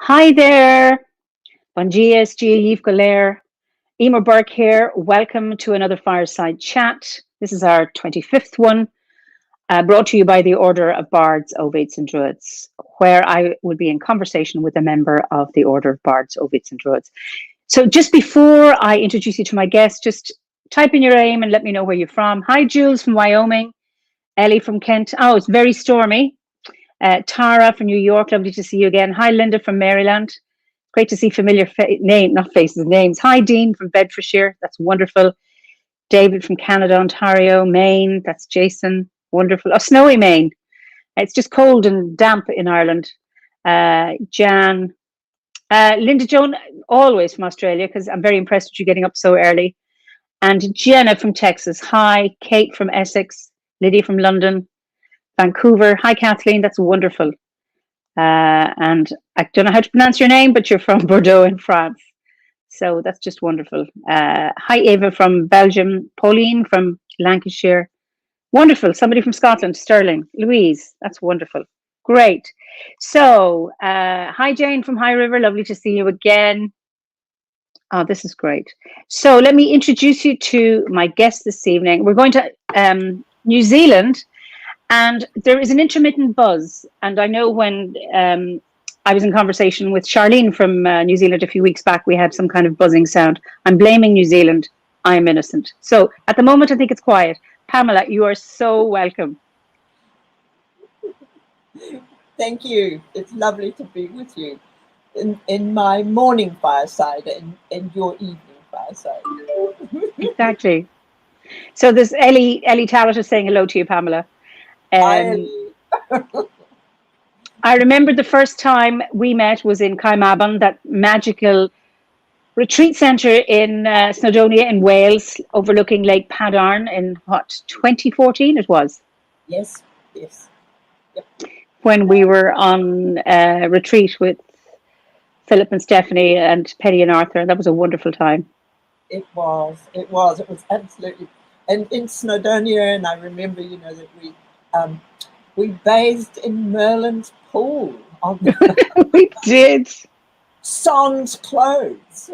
Hi there. Bon dia, Yves Golair. Eimear Burke here. Welcome to another fireside chat. This is our 25th one, brought to you by the Order of Bards, Obates and Druids, where I will be in conversation with a member of the Order of Bards, Obates and Druids. So just before I introduce you to my guest, just type in your name and let me know where you're from. Hi, Jules from Wyoming. Ellie from Kent. Oh, it's very stormy. Tara from New York. Lovely to see you again. Hi, Linda from Maryland. Great to see familiar names. Hi, Dean from Bedfordshire. That's wonderful. David from Canada, Ontario, Maine. That's Jason. Wonderful. Oh, snowy Maine. It's just cold and damp in Ireland. Jan. Linda Joan, always from Australia, because I'm very impressed with you getting up so early. And Jenna from Texas. Hi. Kate from Essex. Lydia from London. Vancouver. Hi, Kathleen. That's wonderful. And I don't know how to pronounce your name, but you're from Bordeaux in France. So that's just wonderful. Hi, Ava from Belgium. Pauline from Lancashire. Wonderful. Somebody from Scotland. Sterling. Louise. That's wonderful. Great. So, hi, Jane from High River. Lovely to see you again. Oh, this is great. So let me introduce you to my guest this evening. We're going to New Zealand. And there is an intermittent buzz. And I know when I was in conversation with Charlene from New Zealand a few weeks back, we had some kind of buzzing sound. I'm blaming New Zealand. I'm innocent. So at the moment, I think it's quiet. Pamela, you are so welcome. Thank you. It's lovely to be with you in my morning fireside and your evening fireside. Exactly. So there's Ellie Talbot is saying hello to you, Pamela. I remember the first time we met was in Caimaban, that magical retreat centre in Snowdonia in Wales, overlooking Lake Padarn in 2014 it was? Yes. Yep. When we were on retreat with Philip and Stephanie and Penny and Arthur. That was a wonderful time. It was absolutely. And in Snowdonia, and I remember, that we bathed in Merlin's pool. We did. Sans clothes.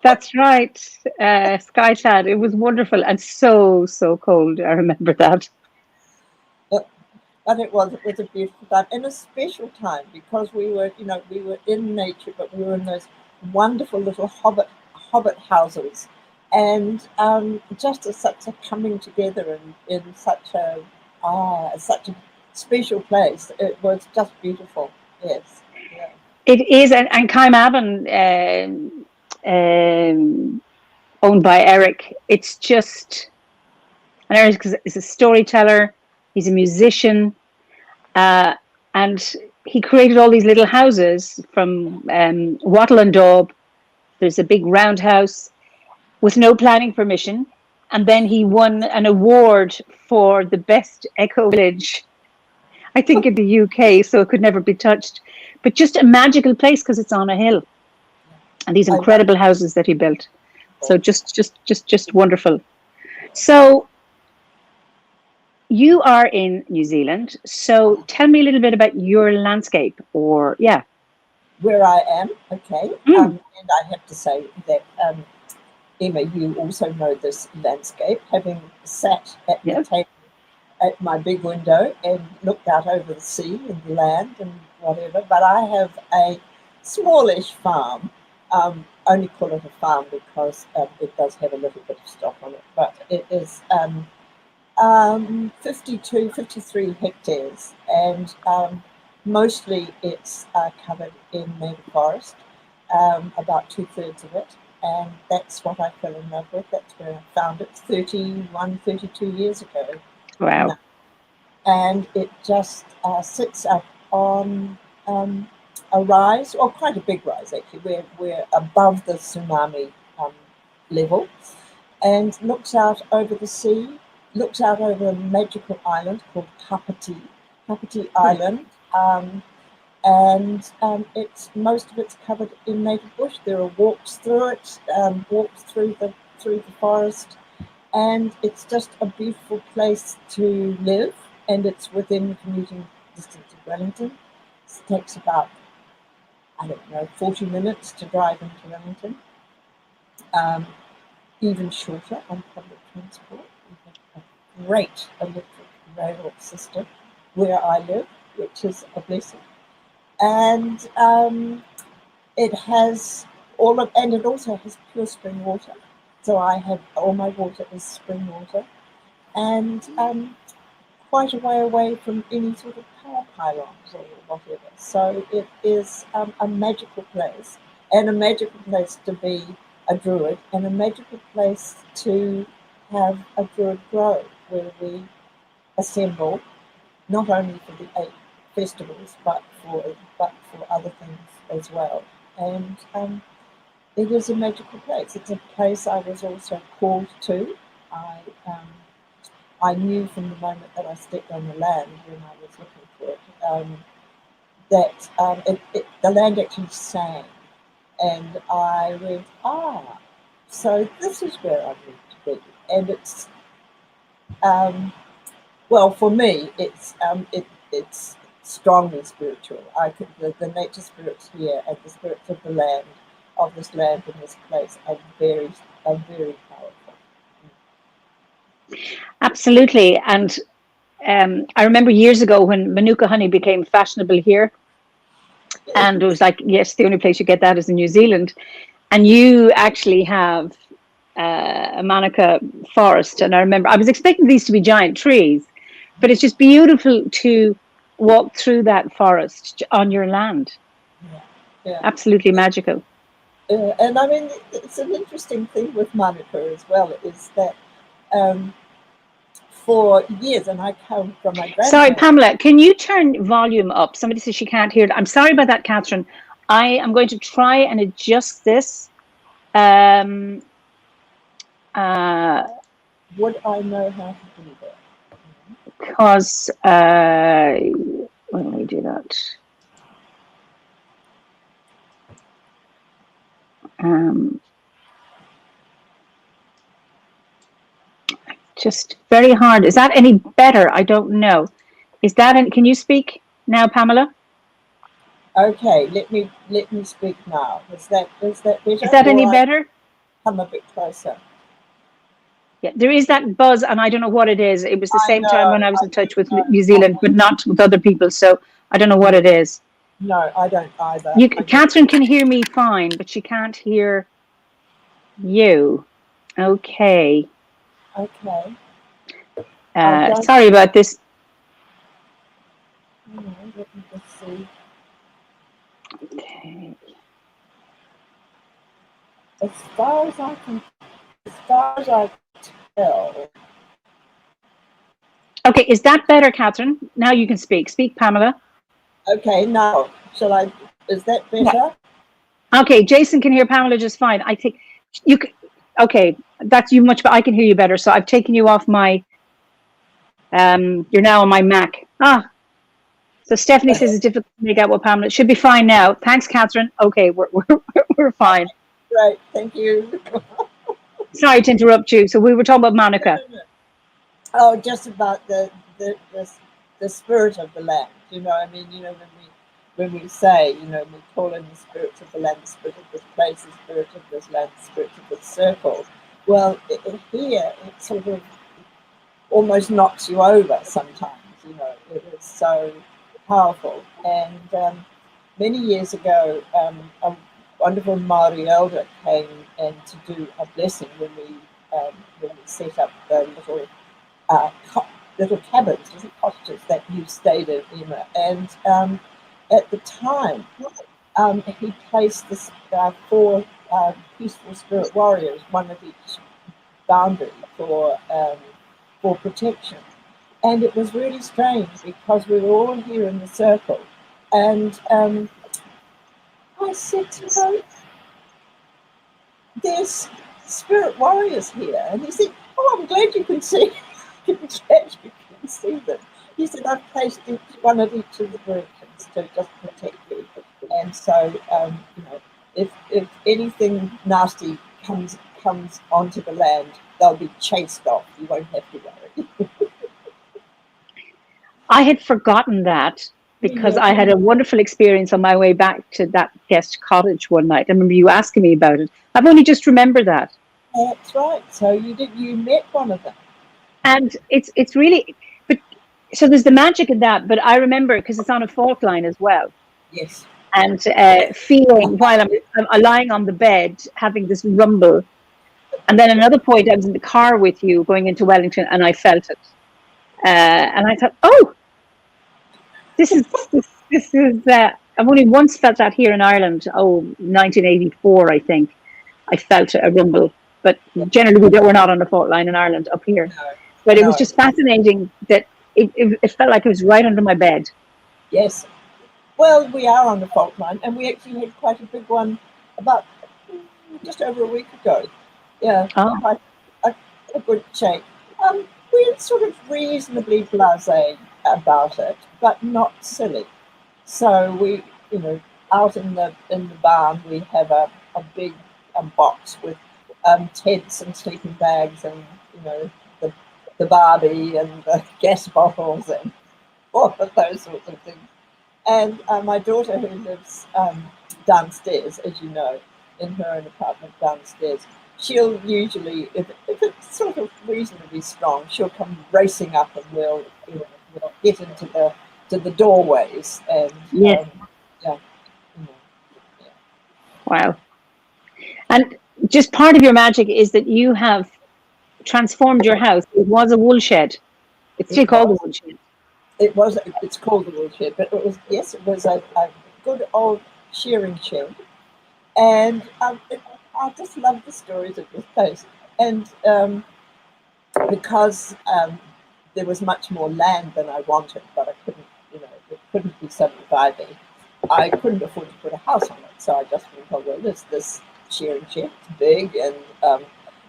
That's right. Skyclad. It was wonderful and so cold. I remember that. But it was a beautiful time and a special time because we were in nature, but we were in those wonderful little hobbit houses, and just such a coming together in such a special place. It was just beautiful. Yes. Yeah. It is, and Caimaban, owned by Eric. It's just, and Eric is a storyteller. He's a musician, and he created all these little houses from wattle and daub. There's a big roundhouse with no planning permission, and then he won an award for the best eco village, I think, in the UK. So it could never be touched. But just a magical place because it's on a hill, and these incredible houses that he built. So just wonderful. So you are in New Zealand. So tell me a little bit about your landscape, or where I am. Okay, and I have to say that Emma, you also know this landscape, having sat at the table at my big window and looked out over the sea and the land and whatever. But I have a smallish farm. Only call it a farm because it does have a little bit of stock on it, but it is 53 hectares, and mostly it's covered in native forest, about 2/3 of it, and that's what I fell in love with. That's where I found it 32 years ago. Wow. And it just sits up on a rise, or quite a big rise actually. We're above the tsunami level, and looks out over the sea, looks out over a magical island called Kapiti Island. And it's most of it's covered in native bush. There are walks through it, walks through the forest, and it's just a beautiful place to live. And it's within commuting distance of Wellington. It takes about, I don't know, 40 minutes to drive into Wellington. Even shorter on public transport. We have a great electric rail system where I live, which is a blessing. And it has and it also has pure spring water. So I have all my water is spring water, and quite a way away from any sort of power pylons or whatever. So it is a magical place, and a magical place to be a druid, and a magical place to have a druid grove where we assemble not only for the 8 festivals but for other things as well. And it is a magical place. It's a place I was also called to. I knew from the moment that I stepped on the land when I was looking for it that the land actually sang, and I went, so this is where I need to be. And it's well, for me, it's strongly spiritual. The nature spirits here and the spirits of the land, of this land and this place, are very powerful. Absolutely. And I remember years ago when Manuka honey became fashionable here, and it was like, yes, the only place you get that is in New Zealand. And you actually have a Manuka forest. And I remember I was expecting these to be giant trees, but it's just beautiful to walk through that forest on your land. Yeah. Absolutely magical. And I mean, it's an interesting thing with Manuka as well, is that for years, and I come from my grandparents. Sorry, Pamela, can you turn volume up? Somebody says she can't hear it. I'm sorry about that, Catherine. I am going to try and adjust this. Would I know how to do that? Because, let me do that. Just very hard. Is that any better? I don't know. Is that can you speak now, Pamela? Okay, let me speak now. Is that better? Is that any better? Come a bit closer. Yeah, there is that buzz, and I don't know what it is. It was the same time when I was in touch with New Zealand, but not with other people. So I don't know what it is. No, I don't either. Catherine can hear me fine, but she can't hear you. Okay. Okay. Sorry about this. Let me just see. Okay. As far as I can tell. Okay, is that better, Catherine? Now you can speak. Speak, Pamela. Okay, now shall I? Is that better? Yeah. Okay, Jason can hear Pamela just fine. I think you can. Okay, that's you much, but I can hear you better. So I've taken you off my. You're now on my Mac. So Stephanie says it's difficult to make out what Pamela. It should be fine now. Thanks, Catherine. Okay, we're fine. Right, thank you. Sorry to interrupt you. So we were talking about Manuka. Oh, just about the spirit of the land. You know, I mean, you know, when we say, you know, we call in the spirit of the land, the spirit of this place, the spirit of this land, the spirit of this circle. Well, here it sort of almost knocks you over sometimes. You know, it is so powerful. And many years ago, a wonderful Maori elder came in to do a blessing when we set up the little cabins, little cottages that you stayed in, Eimear. And at the time, he placed this 4 peaceful spirit warriors, one at each boundary for protection. And it was really strange because we were all here in the circle. And I said to him, there's spirit warriors here. And he said, oh, I'm glad you can see, I'm glad you can see them. He said, I've placed one at each of the directions to just protect you. And so, you know, if anything nasty comes onto the land, they'll be chased off. You won't have to worry. I had forgotten that because I had a wonderful experience on my way back to that guest cottage one night. I remember you asking me about it. I've only just remembered that. That's right. So you met one of them. And it's really, but so there's the magic in that, but I remember because it's on a fault line as well. Yes. And feeling while I'm lying on the bed, having this rumble. And then another point, I was in the car with you going into Wellington and I felt it. And I thought, oh, this is, I've only once felt that here in Ireland. 1984, I think. I felt a rumble. But generally, we're not on the fault line in Ireland up here. No, but it was just fascinating that it felt like it was right under my bed. Yes. Well, we are on the fault line, and we actually had quite a big one about just over a week ago. Yeah, quite a good shake. We're sort of reasonably blasé about it, but not silly. So we, you know, out in the barn, we have a big box with tents and sleeping bags, and you know, the Barbie and the gas bottles and all of those sorts of things. And my daughter, who lives downstairs, as you know, in her own apartment downstairs, she'll usually, if it's sort of reasonably strong, she'll come racing up and we'll get into the doorways and yeah. Wow. And just part of your magic is that you have transformed your house. It was a wool shed. It's still called a wool shed. It's called the wool shed, but it was a good old shearing shed. And I just love the stories of this place. And because there was much more land than I wanted, but I couldn't, it couldn't be subdivided. I couldn't afford to put a house on it. So I just went, oh, well, there's this shearing shed, it's big, and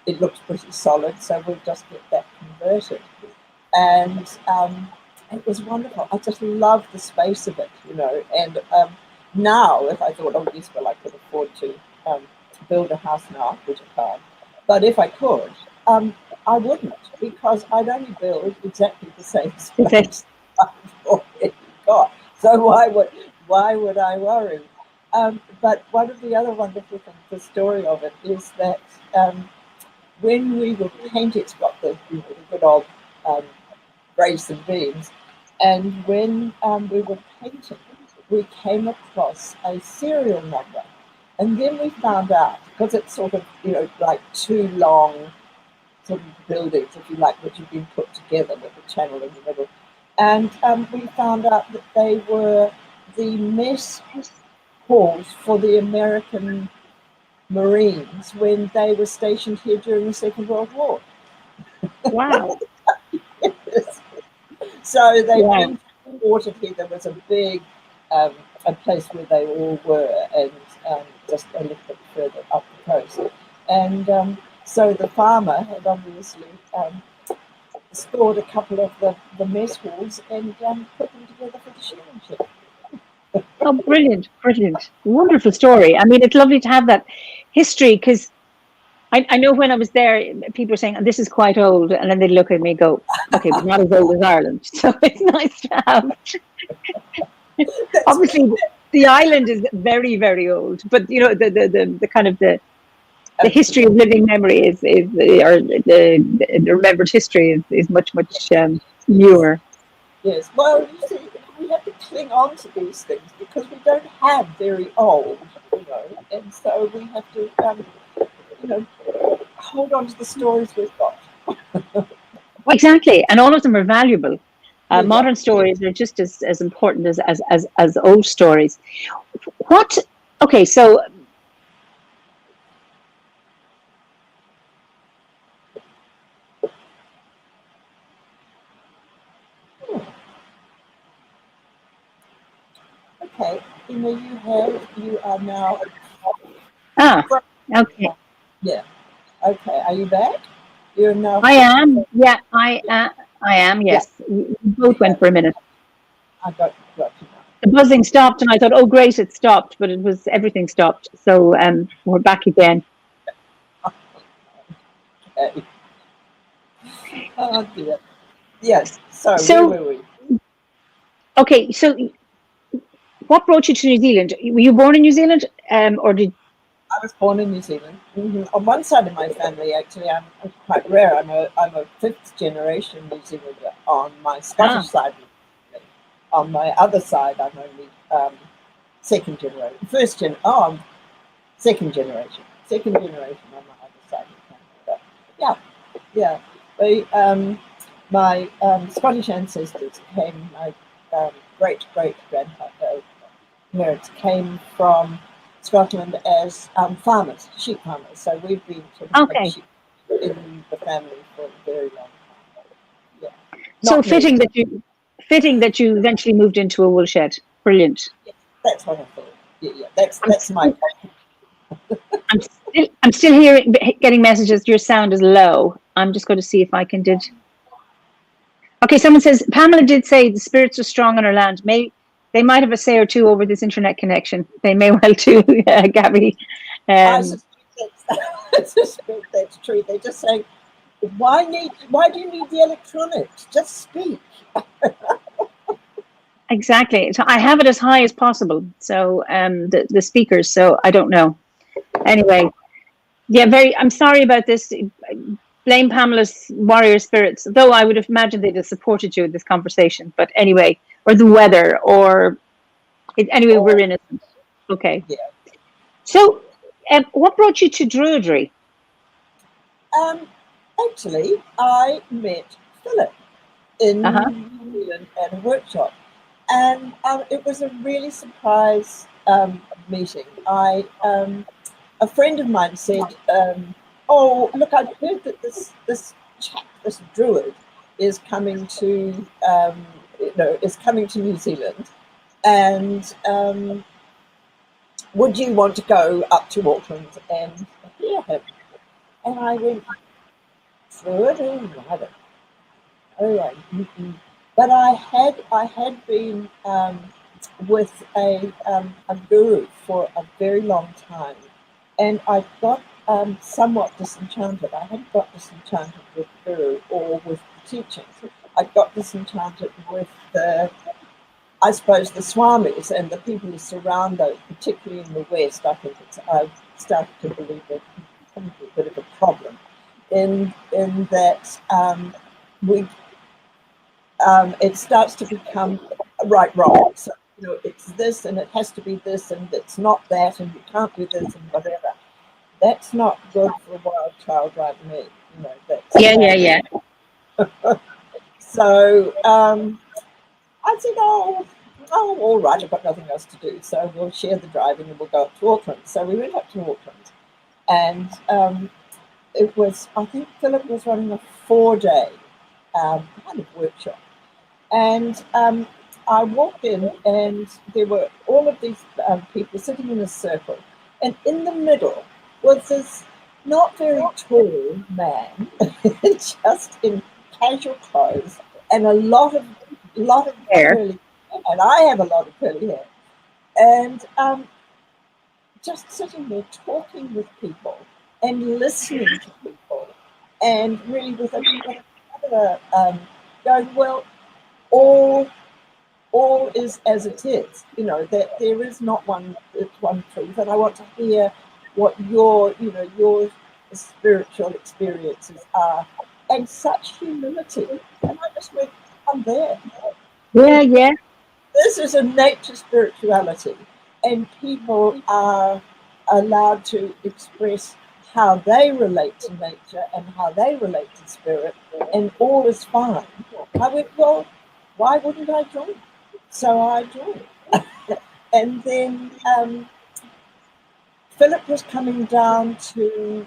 it looks pretty solid. So we'll just get that converted. And it was wonderful. I just love the space of it, and now if I thought, oh, yes, well, I could afford to build a house now, which I can't. But if I could, I wouldn't, because I'd only build exactly the same space I've already got. So why would I worry? But one of the other wonderful things, the story of it, is that when we were painting, it's got the good old brace and beams, and when we were painting, we came across a serial number. And then we found out, because it's sort of, like two long sort of buildings, if you like, which have been put together with a channel in the middle. And we found out that they were the mess halls for the American Marines when they were stationed here during the Second World War. Wow. Yes. So they've been watered here. There was a big a place where they all were, and just a little bit further up the coast. And so the farmer had obviously stored a couple of the mess halls and put them together for the shearing shed. Oh, brilliant, brilliant. Wonderful story. I mean, it's lovely to have that history, because I know when I was there, people were saying, this is quite old. And then they'd look at me and go, okay, but not as old as Ireland. So it's nice to have. Obviously, the island is very, very old. But, the kind of the history of living memory or the remembered history is much, much newer. Yes. Well, you see, we have to cling on to these things because we don't have very old, and so we have to, hold on to the stories we've got. Exactly, and all of them are valuable. Modern stories are just as important as old stories. Okay, so okay, you are now. okay. Yeah. Okay, are you back? You're now. I am. Yeah, I am. Yeah, Yes, we both yeah. went for a minute. I got you now. The buzzing stopped, and I thought, "Oh, great, it stopped," but it was everything stopped. So we're back again. Okay. Oh dear. Yes. So where So were we? okay, so what brought you to New Zealand? Were you born in New Zealand, or did? I was born in New Zealand. On one side of my family, actually, I'm quite rare. I'm a fifth generation New Zealander on my Scottish Ah, side. On my other side, I'm only second generation. I'm second generation. Second generation on my other side of the family. But yeah, yeah. My Scottish ancestors came. My great great parents came from Scotland as farmers, sheep farmers. So we've been sort of had okay. sheep in the family for a very long time. Yeah, So not me. fitting that you eventually moved into a wool shed. Brilliant. Yeah, that's what I thought. Yeah. I'm That's my. still, I'm still hearing, getting messages. Your sound is low. I'm just going to see if I can did. Okay, someone says Pamela did say the spirits are strong on her land. They might have a say or two over this internet connection. They may well too, Gabby. I Um, suspect I suspect that's true. They're just saying, why do you need the electronics? Just speak. exactly. So I have it as high as possible. So the speakers. So I don't know. Anyway, yeah. I'm sorry about this. Blame Pamela's warrior spirits. Though I would have imagined they'd have supported you in this conversation. But anyway, or the weather, anyway, we're Or innocent. Okay. yeah. So, what brought you to Druidry? Um, Actually, I met Philip Uh huh. in New Zealand at a workshop, and it was a really surprise meeting. A friend of mine said, "Oh, look, I've heard that this chap, this druid, is coming to is coming to New Zealand, and would you want to go up to Auckland and hear him?" And I went, "Druid? Oh, I don't know. But I had been with a guru for a very long time, and I got somewhat disenchanted. I hadn't got disenchanted with the guru or with the teachings. I got disenchanted with I suppose, the swamis and the people who surround those, particularly in the West. I've started to believe that it's a bit of a problem in that we it starts to become right wrong. So it's this and it has to be this and it's not that and you can't do this and whatever. That's not good for a wild child like me. That's Yeah, yeah, yeah. so. I said, all right, I've got nothing else to do, so we'll share the driving and we'll go up to Auckland. So we went up to Auckland, and it was, I think Philip was running a 4-day kind of workshop. And I walked in, and there were all of these people sitting in a circle, and in the middle was this not very tall man, just in casual clothes, and a lot of There. curly hair, and I have a lot of curly hair, and just sitting there talking with people and listening to people, and really with another going, well, all is as it is, that there is not one truth, and I want to hear what your spiritual experiences are, and such humility. And I just went, I'm there. Yeah, yeah. This is a nature spirituality, and people are allowed to express how they relate to nature and how they relate to spirit, and all is fine. I went, well, why wouldn't I join? So I joined. And then Philip was coming down to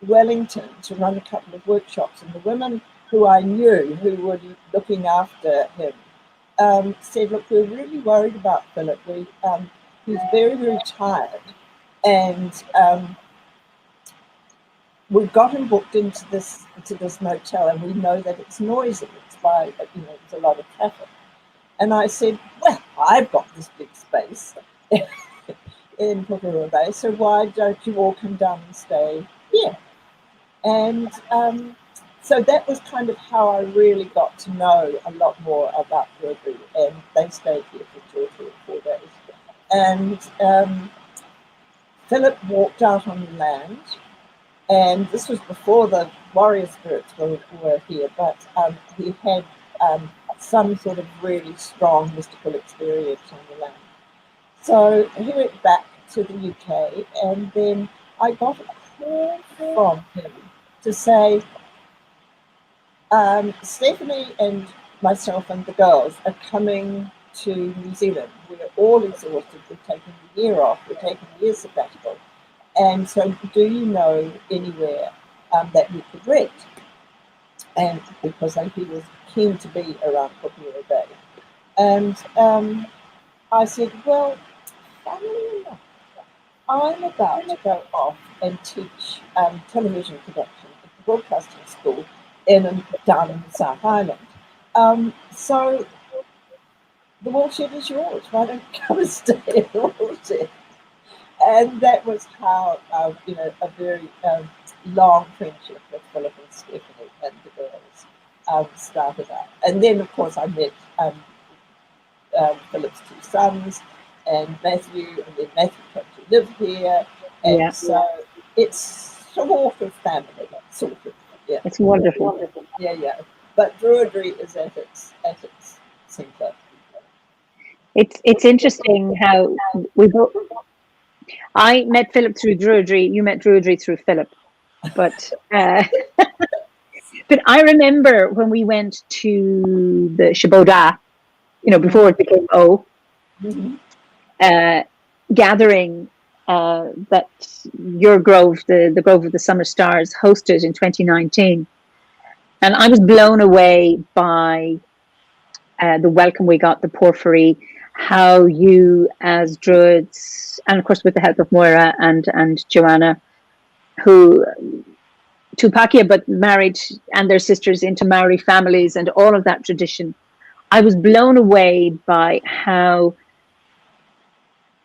Wellington to run a couple of workshops, and the women who I knew who were looking after him said, look, we're really worried about Philip. He's very, very tired, and we've got him booked into this motel, and we know that it's noisy. It's by, there's a lot of traffic. And I said, well, I've got this big space in Pukeroa Bay, so why don't you all come down and stay here? And so that was kind of how I really got to know a lot more about Druidry, and they stayed here for 2 or 3 or 4 days. And Philip walked out on the land, and this was before the warrior spirits were here, but he had some sort of really strong mystical experience on the land. So he went back to the UK, and then I got a call from him to say, Stephanie and myself and the girls are coming to New Zealand. We're all exhausted. We're taking the year off. We're taking a year sabbatical. And so do you know anywhere that you could rent? And because he was keen to be around Pukeroa Bay. And I said, well, funnily enough, I'm about to go off and teach television production at the broadcasting school down in the South Island. So the woolshed is yours. Why don't you come and stay in the woolshed? And that was how, a very long friendship with Philip and Stephanie and the girls started out. And then, of course, I met Philip's 2 sons and Matthew, and then Matthew came to live here. And so it's sort of family, sort of. Yeah. It's wonderful. Yeah. But Druidry is at its centre. It's interesting how we both. I met Philip through Druidry. You met Druidry through Philip, but but I remember when we went to the Shaboda, before it became O, gathering that your grove, the Grove of the Summer Stars, hosted in 2019, and I was blown away by the welcome we got, the porphyry, how you as Druids, and of course with the help of Moira and Joanna, who Tupacia but married, and their sisters into Maori families and all of that tradition. I was blown away by how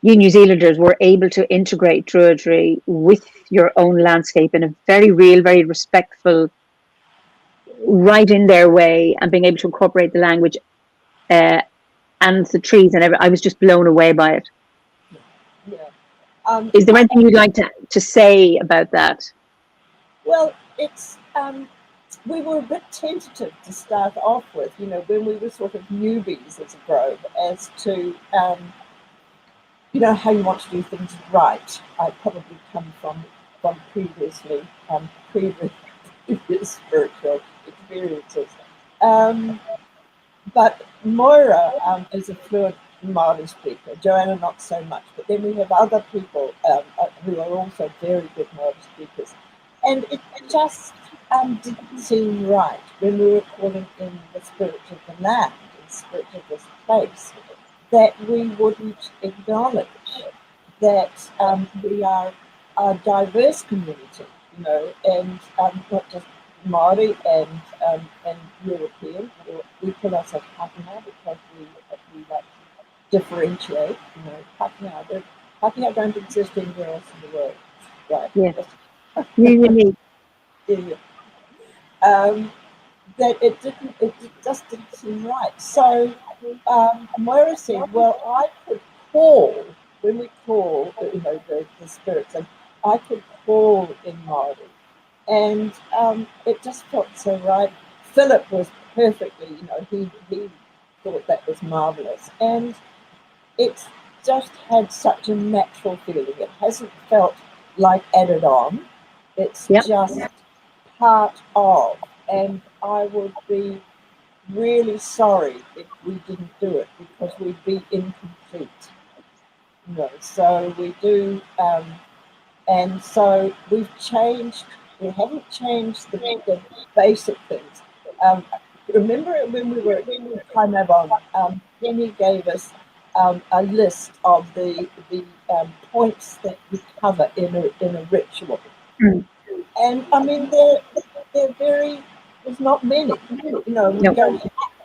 you New Zealanders were able to integrate Druidry with your own landscape in a very real, very respectful, right in their way, and being able to incorporate the language and the trees and everything. I was just blown away by it. Yeah. Is there anything you'd like to say about that? Well, it's we were a bit tentative to start off with, when we were sort of newbies as a grove, as to how you want to do things right. I probably come from previous spiritual experiences. But Moira is a fluent Māori speaker, Joanna not so much, but then we have other people who are also very good Māori speakers. And it just didn't seem right when we were calling in the spirit of the land, the spirit of this place, that we wouldn't acknowledge that we are a diverse community, and not just Māori and European. We call ourselves Pākehā because we like to differentiate. Pākehā don't exist anywhere else in the world, right? Yes. Unique. That it just didn't seem right. So Moira said, well, I could call, when we call, the spirits, and I could call in Māori. And it just felt so right. Philip was perfectly, he thought that was marvellous. And it's just had such a natural feeling. It hasn't felt like added on. It's just part of. And I would be really sorry if we didn't do it, because we'd be incomplete. So we do, and so we haven't changed the basic things. Remember when we were in Kaimabon, Penny gave us a list of the points that we cover in a ritual. And I mean, they're very. There's not many. You know, No.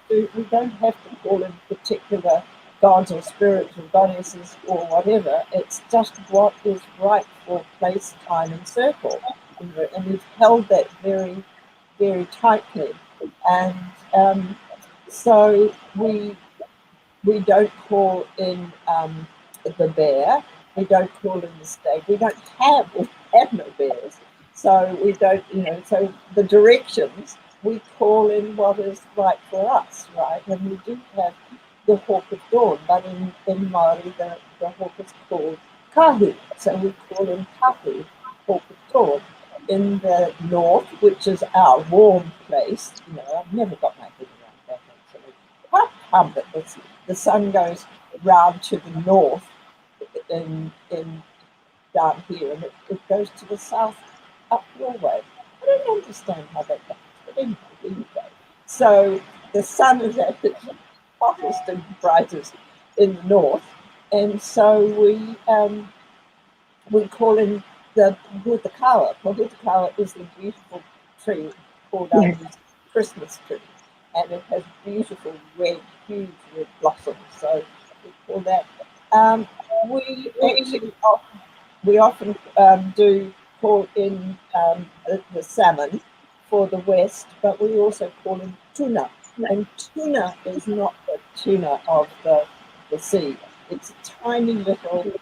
we don't have to call in particular gods or spirits or goddesses or whatever. It's just what is right for place, time, and circle. You know, and we've held that very, very tightly. And so we don't call in the bear. We don't call in the snake. We have no bears. So we don't, you know, so the directions, we call in what is right for us, right? And we do have the hawk of dawn, but in Māori, the hawk is called kahu. So we call in kahu, hawk of dawn. In the north, which is our warm place, you know, I've never got my head around that actually. How come that the sun goes round to the north in down here, and it goes to the south up your way? I don't understand how that goes, but anyway, there you go. So the sun is at its hottest and brightest in the north, and so we call in the Pahutakawa. Pahutakawa is the beautiful tree called our Christmas tree, and it has beautiful red, huge red blossoms. So we call that. We often do call in the salmon for the west, but we also call in tuna. And tuna is not the tuna of the sea. It's a tiny little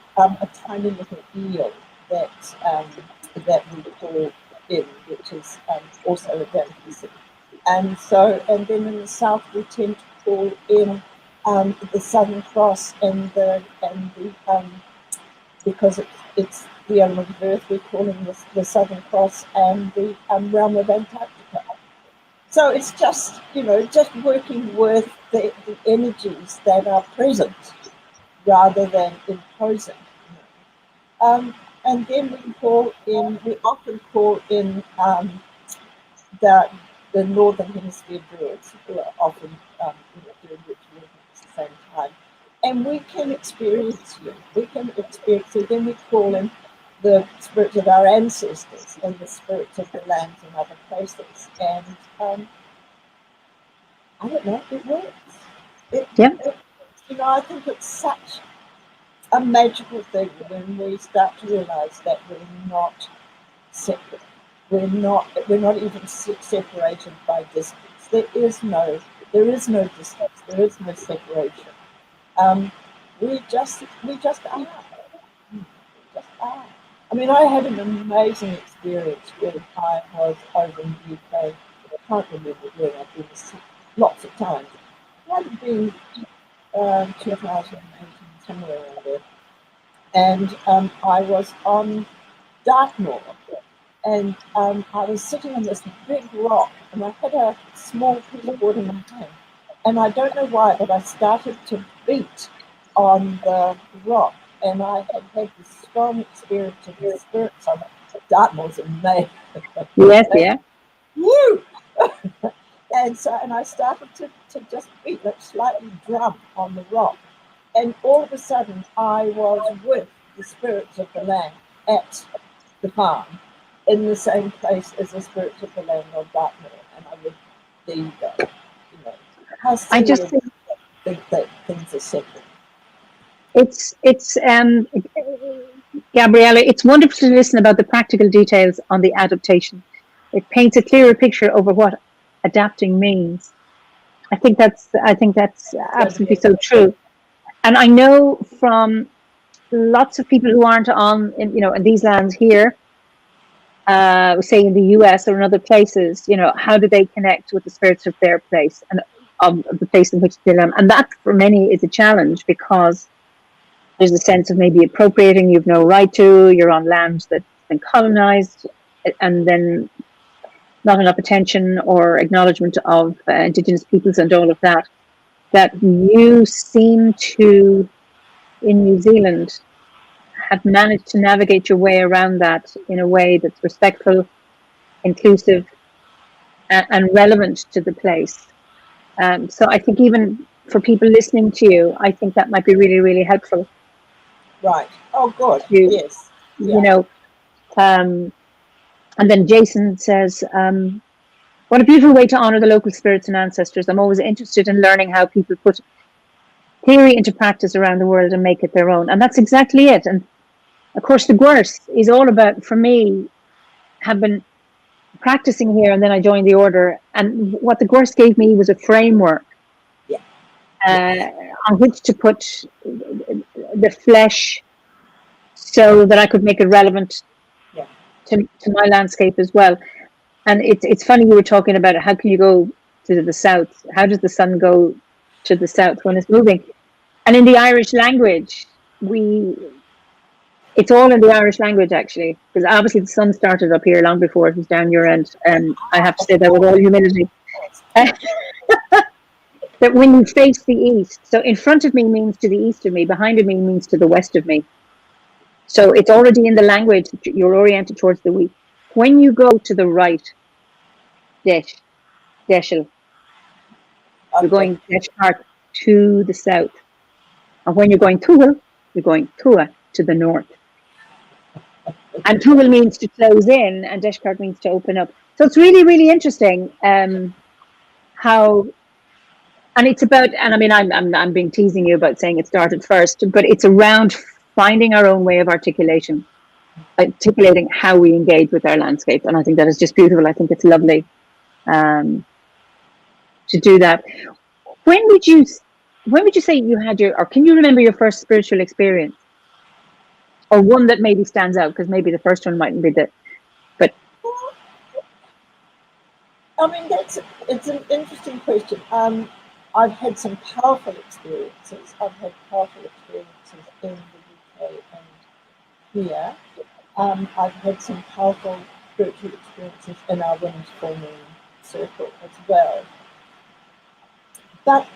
eel that we call in, which is also a delicacy. And then in the south we tend to call in the Southern Cross and the because it's the element of earth, we call in the Southern Cross and the realm of Antarctica. So it's just, you know, just working with the energies that are present rather than imposing. And then we often call in the Northern Hemisphere druids, who are often doing ritual at the same time. And we can experience you. Then we call in the spirits of our ancestors and the spirits of the lands and other places. And I don't know, it works. You know, I think it's such a magical thing when we start to realise that we're not separate. We're not even separated by distance. There is no distance. There is no separation. We just are. We just are. I mean, I had an amazing experience when I was over in the UK. I can't remember when. I've been lots of times. It might have been 2018, somewhere around there. And I was on Dartmoor, and I was sitting on this big rock, and I had a small piece of wood in my hand, and I don't know why, but I started to beat on the rock, and I had this strong experience of the spirits on it. Dartmoor's amazing. Yes, yeah. Woo! and I started to just beat, like slightly drum on the rock. And all of a sudden, I was with the spirits of the land at the farm, in the same place as the spirits of the land on Dartmoor. And I went, there you go. You know, how I just think that things are separate. It's Gabriella, it's wonderful to listen about the practical details on the adaptation. It paints a clearer picture over what adapting means. I think that's absolutely so true. And I know from lots of people who aren't in these lands here, say in the US or in other places, you know, how do they connect with the spirits of their place and of the place in which they live? And that for many is a challenge, because there's a sense of maybe appropriating you've no right to, you're on land that's been colonized, and then not enough attention or acknowledgement of Indigenous peoples and all of that. That you seem to, in New Zealand, have managed to navigate your way around that in a way that's respectful, inclusive, and relevant to the place. So I think even for people listening to you, I think that might be really, really helpful. Right. Oh, good. Yes. You know, And then Jason says, what a beautiful way to honor the local spirits and ancestors. I'm always interested in learning how people put theory into practice around the world and make it their own. And that's exactly it. And of course, the Gwers is all about, for me, have been practicing here, and then I joined the order. And what the Gwers gave me was a framework on which to put the flesh so that I could make it relevant to my landscape as well. And it's funny, you were talking about it. How can you go to the south? How does the sun go to the south when it's moving? And in the Irish language, it's all in the Irish language, actually, because obviously the sun started up here long before it was down your end. And I have to say that with all humility. That when you face the east, so in front of me means to the east of me, behind of me means to the west of me. So it's already in the language, you're oriented towards the west. When you go to the right, Deschel, you're going Deshart to the south. And when you're going Tugal, you're going Tua to the north. And Tugal means to close in, and Deshart means to open up. So it's really, really interesting how, and it's about, and I mean, I'm being teasing you about saying it started first, but it's around finding our own way of articulating how we engage with our landscape. And I think that is just beautiful. I think it's lovely to do that. When would you say you had or can you remember your first spiritual experience? Or one that maybe stands out, because maybe the first one mightn't be but. I mean, it's an interesting question. I've had some powerful experiences. I've had powerful experiences in the UK and here. I've had some powerful spiritual experiences in our women's forming circle as well. But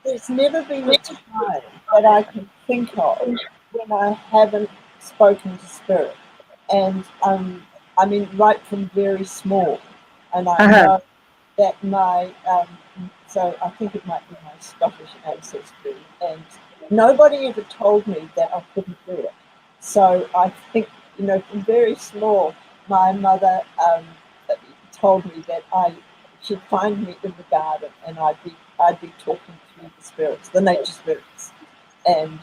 there's never been a time that I can think of when I haven't spoken to spirit. And I mean, right from very small. And I know that so I think it might be my Scottish ancestry. And nobody ever told me that I couldn't do it. So I think, from very small, my mother told me that she'd find me in the garden and I'd be talking to the spirits, the nature spirits. And,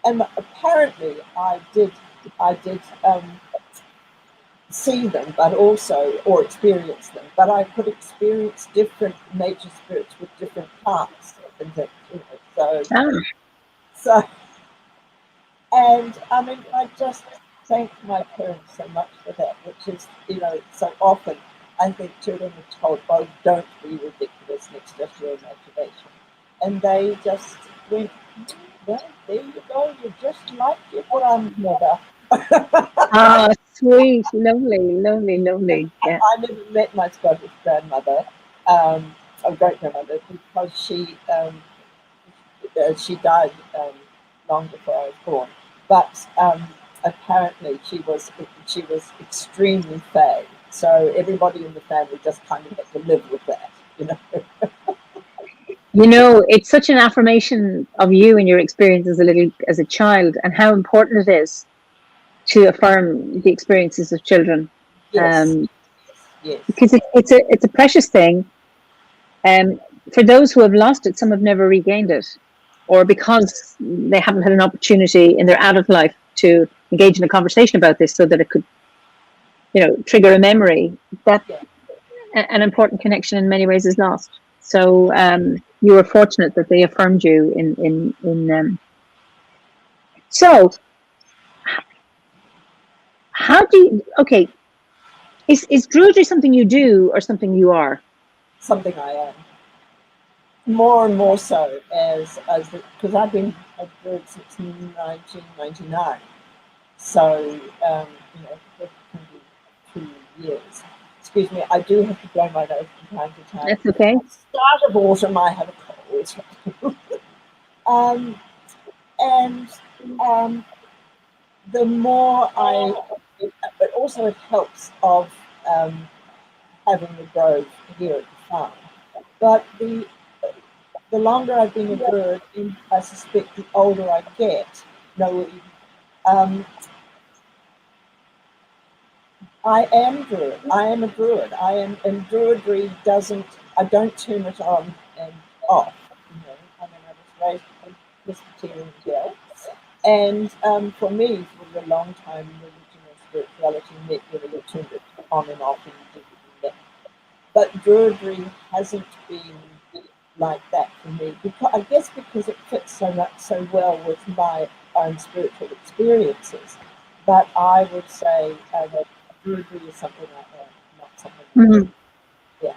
and apparently I did see them, but also, or experience them, but I could experience different nature spirits with different parts and things, so, and I mean, I just thank my parents so much for that, which is, so often I think children are told, oh, don't be ridiculous, it's just your imagination. And they just went, well, there you go, you're just like your grandmother. Ah, sweet, lovely. Yeah. I never met my Scottish grandmother, or great-grandmother, because she died long before I was born. But apparently she was extremely fey. So everybody in the family just kind of had to live with that, It's such an affirmation of you and your experience as a child, and how important it is to affirm the experiences of children. Yes. Yes. Because it's a precious thing. For those who have lost it, some have never regained it, or because they haven't had an opportunity in their adult life to engage in a conversation about this, so that it could, trigger a memory. That an important connection in many ways is lost. So you were fortunate that they affirmed you in. So how do you? Okay, is Druidry something you do or something you are? Something I am. More and more so because I've been a Druid since 1999. So for 22 years. Excuse me, I do have to blow my nose from time to time. That's okay. At the start of autumn, I have a cold. The more but also it helps of having the grove here at the farm. But the longer I've been a Druid, and I suspect the older I get, I am Druid. I am a Druid. I am, and Druidry doesn't, I don't turn it on and off. You know, I mean, I was raised a Presbyterian girl. And for me, for a long time, religion and spirituality meant whether you turned it on and off and you did that. But Druidry hasn't been like that for me, because I guess because it fits so well with my own spiritual experiences. But I would say that Druidry is something I am, not something I do. Yeah,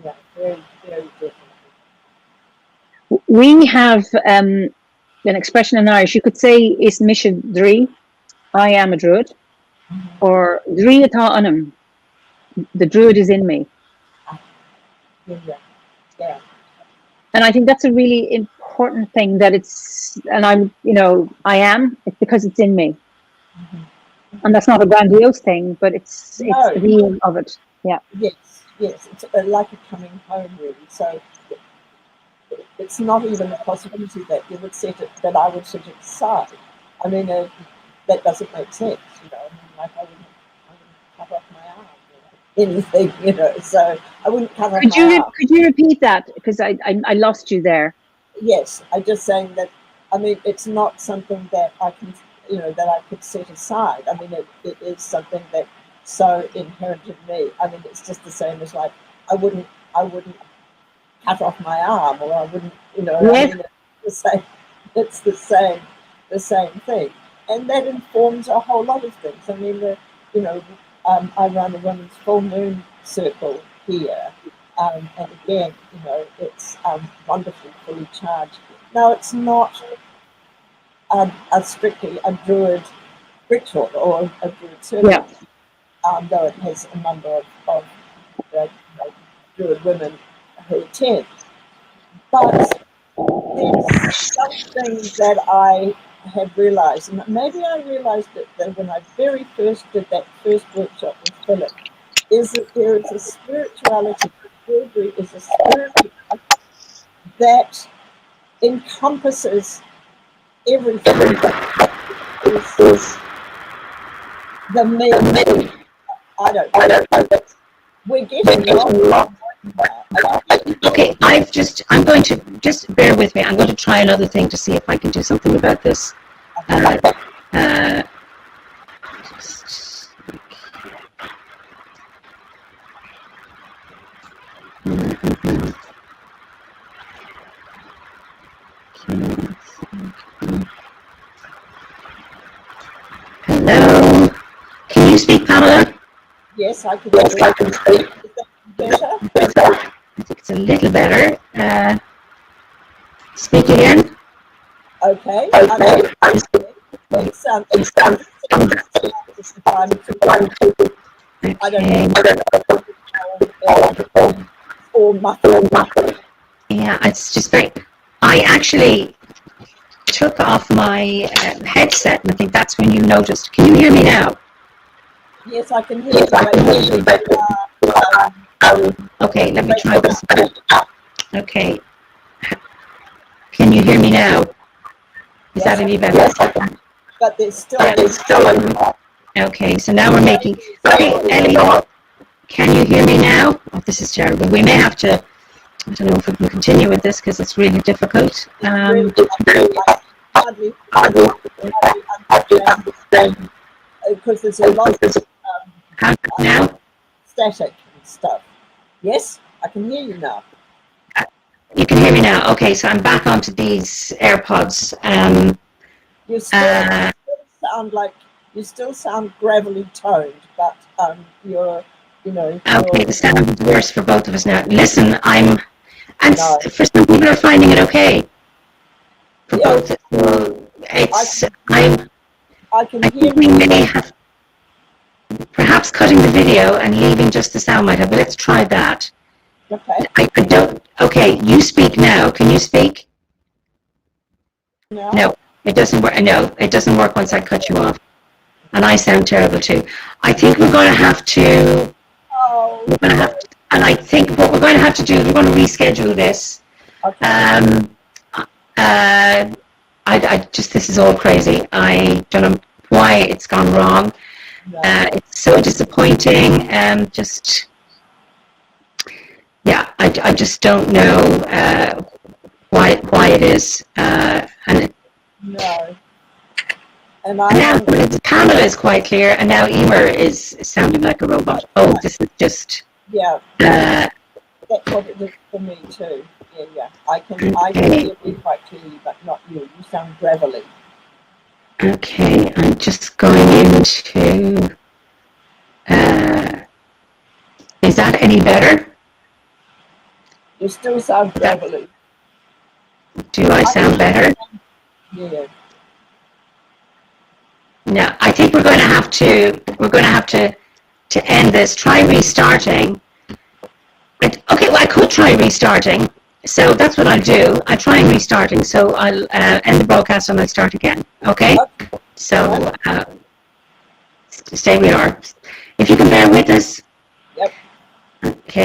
yeah, very, very definitely. We have an expression in Irish. You could say is Misha Dri, I am a Druid, or Dri atá anam, the Druid is in me. Yeah. And I think that's a really important thing, that it's, and I'm, you know, I am, it's because it's in me. And that's not a grandiose thing, but it's the being of it. Yeah. Yes, it's like a coming home, really. So it's not even a possibility that you would set it, that I would set it aside. I mean, that doesn't make sense, you know. I mean, like I wouldn't cut off my arm or anything, you know. So I wouldn't cut off my arm. Could you repeat that? Because I lost you there. Yes, I'm just saying that. I mean, it's not something that I can, you know, that I could set aside. I mean, it is something that's so inherent in me. I mean, it's just the same as like I wouldn't cut off my arm, or I wouldn't, you know. Yes. I mean, it's the same thing, and that informs a whole lot of things. I mean, you know, I run a women's full moon circle here, and again, you know, it's wonderful, fully charged. Now, it's not a strictly a Druid ritual or a Druid circle, though it has a number of Druid women who attend. But there's something that I have realised, and maybe I realised it that when I very first did that first workshop with Philip, is that there is a spirituality, Druidry is a spirituality that encompasses everything. Is the me. I don't know. We're getting lost. Okay, I'm going to, just bear with me. I'm going to try another thing to see if I can do something about this. Hello? Can you speak, Pamela? Yes, I can speak. Is that better? I think it's a little better. Speak again. Okay. It sounds I don't know. Or muffled. Yeah, it's just very. I actually took off my headset, and I think that's when you noticed. Can you hear me now? Yes, I can hear you. Okay, let me try this. Okay. Can you hear me now? Is that any better? But there's still Okay, so now we're making. Okay, Ellie, can you hear me now? Oh, this is terrible. We may have to. I don't know if we can continue with this because it's really difficult. Hardly understand because there's a lot of now? Static and stuff. Yes, I can hear you now. You can hear me now. Okay, so I'm back onto these AirPods. You still sound gravelly toned, but you're, you know. Okay, the sound is worse for both of us now. Listen, for some people are finding it okay. For both, I can hear we may have, perhaps cutting the video and leaving just the sound might have, but let's try that. Okay. Okay, you speak now. Can you speak? No, it doesn't work. No, it doesn't work once I cut you off. And I sound terrible too. I think we're going to have to, and I think what we're going to have to do is we're going to reschedule this. Okay. This is all crazy. I don't know why it's gone wrong. No. It's so disappointing. I just don't know why it is. No. And now Pamela is quite clear, and now Eimear is sounding like a robot. Oh, this is just. Yeah. That's what it is for me too. Yeah. I can hear you quite clearly, but not you. You sound gravelly. Okay, I'm just going into. Is that any better? You still sound gravelly. Do I sound better? Yeah. No, I think we're going to have to end this. Try restarting. Okay, well, I could try restarting. So that's what I'll do. I try restarting. So I'll end the broadcast and I'll start again. Okay? So stay where you are. If you can bear with us,